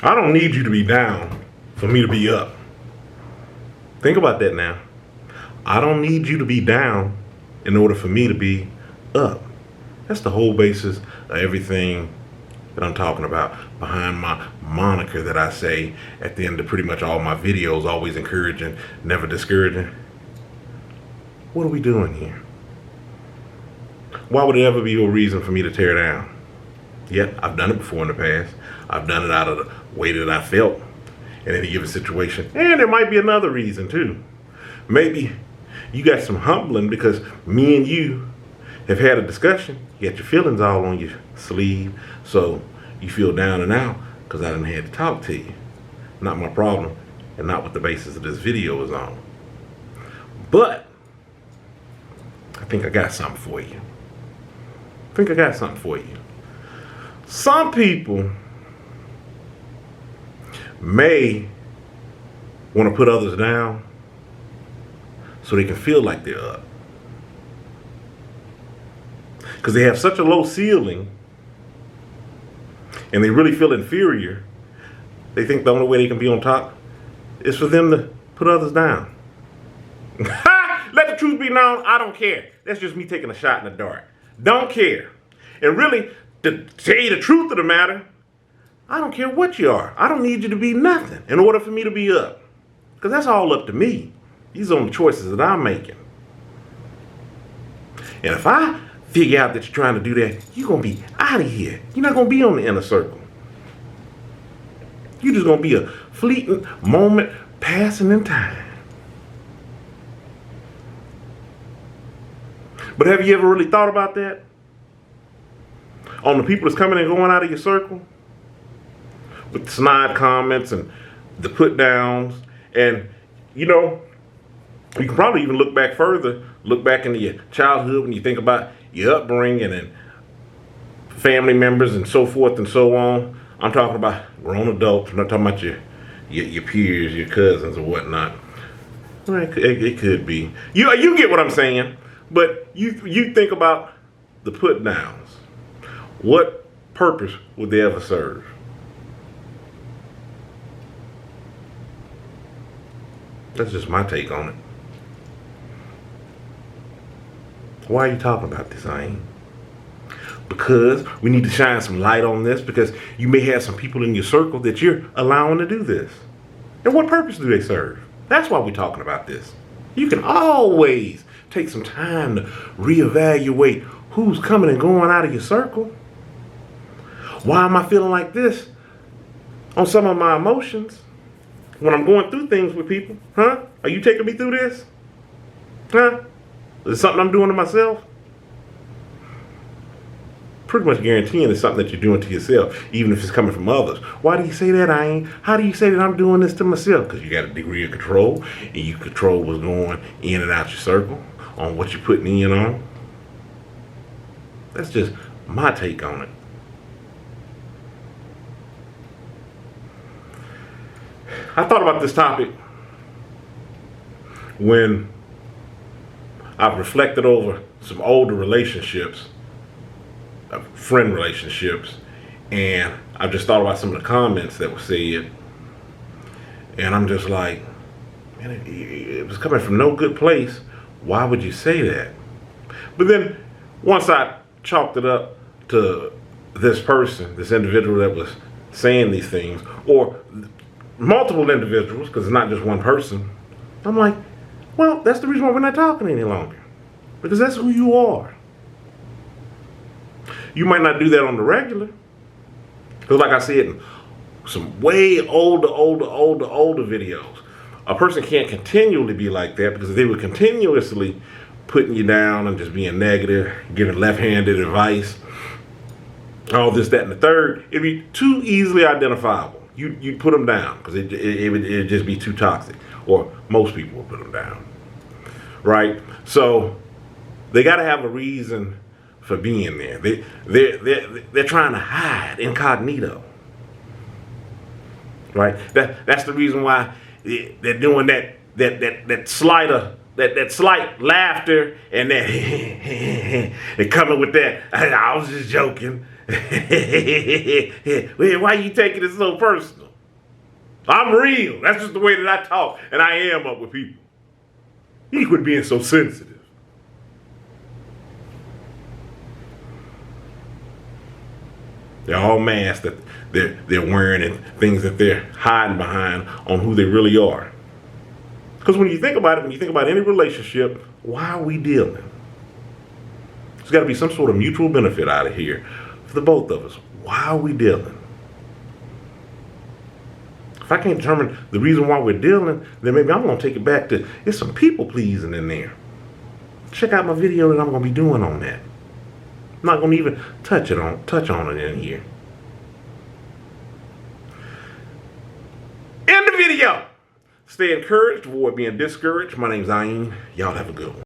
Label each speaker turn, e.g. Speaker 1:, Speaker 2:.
Speaker 1: I don't need you to be down for me to be up. Think about that now. I don't need you to be down in order for me to be up. That's the whole basis of everything that I'm talking about behind my moniker that I say at the end of pretty much all my videos, always encouraging, never discouraging. What are we doing here? Why would it ever be a reason for me to tear down? Yet, I've done it before in the past. I've done it out of the way that I felt in any given situation. And there might be another reason too. Maybe you got some humbling because me and you have had a discussion. You got your feelings all on your sleeve. So you feel down and out because I didn't have to talk to you. Not my problem and not what the basis of this video is on. But I think I got something for you. Some people may want to put others down so they can feel like they're up. Because they have such a low ceiling and they really feel inferior, they think the only way they can be on top is for them to put others down. Let the truth be known, I don't care. That's just me taking a shot in the dark. Don't care. And really, to tell you the truth of the matter, I don't care what you are. I don't need you to be nothing in order for me to be up. Because that's all up to me. These are the choices that I'm making. And if I figure out that you're trying to do that, you're going to be out of here. You're not going to be on the inner circle. You're just going to be a fleeting moment passing in time. But have you ever really thought about that? On the people that's coming and going out of your circle? With the snide comments and the put downs. And, you know, you can probably even look back further. Look back into your childhood when you think about your upbringing and family members and so forth and so on. I'm talking about grown adults. I'm not talking about your peers, your cousins or whatnot. Well, it could be. You get what I'm saying. But you think about the put downs. What purpose would they ever serve? That's just my take on it. Why are you talking about this, Ayn? Because we need to shine some light on this, because you may have some people in your circle that you're allowing to do this. And what purpose do they serve? That's why we're talking about this. You can always take some time to reevaluate who's coming and going out of your circle. Why am I feeling like this on some of my emotions when I'm going through things with people? Huh? Are you taking me through this? Huh? Is it something I'm doing to myself? Pretty much guaranteeing it's something that you're doing to yourself, even if it's coming from others. Why do you say that, Ayn? How do you say that I'm doing this to myself? Because you got a degree of control, and you control what's going in and out your circle, on what you're putting in on. That's just my take on it. I thought about this topic when I've reflected over some older relationships, friend relationships, and I've just thought about some of the comments that were said, and I'm just like, man, it was coming from no good place. Why would you say that? But then once I chalked it up to this person, this individual that was saying these things, or multiple individuals, because it's not just one person, I'm like, well, that's the reason why we're not talking any longer. Because that's who you are. You might not do that on the regular. Because like I said, in some way older videos, a person can't continually be like that, because if they were continuously putting you down and just being negative, giving left-handed advice, all this, that, and the third, it'd be too easily identifiable. You'd put them down because it'd just be too toxic. Or most people will put them down. Right? So they got to have a reason for being there. They're trying to hide incognito. Right? That's the reason why they're doing that slight laughter and that they're coming with that. I was just joking. Why are you taking it so personal? I'm real. That's just the way that I talk, and I am up with people. You quit being so sensitive. They're all masks that they're wearing and things that they're hiding behind on who they really are. Because when you think about it, when you think about any relationship, why are we dealing? There's got to be some sort of mutual benefit out of here for the both of us. Why are we dealing? If I can't determine the reason why we're dealing, then maybe I'm going to take it back to, there's some people pleasing in there. Check out my video that I'm going to be doing on that. I'm not going to even touch on it in here. End the video. Stay encouraged, avoid being discouraged. My name's Ayin. Y'all have a good one.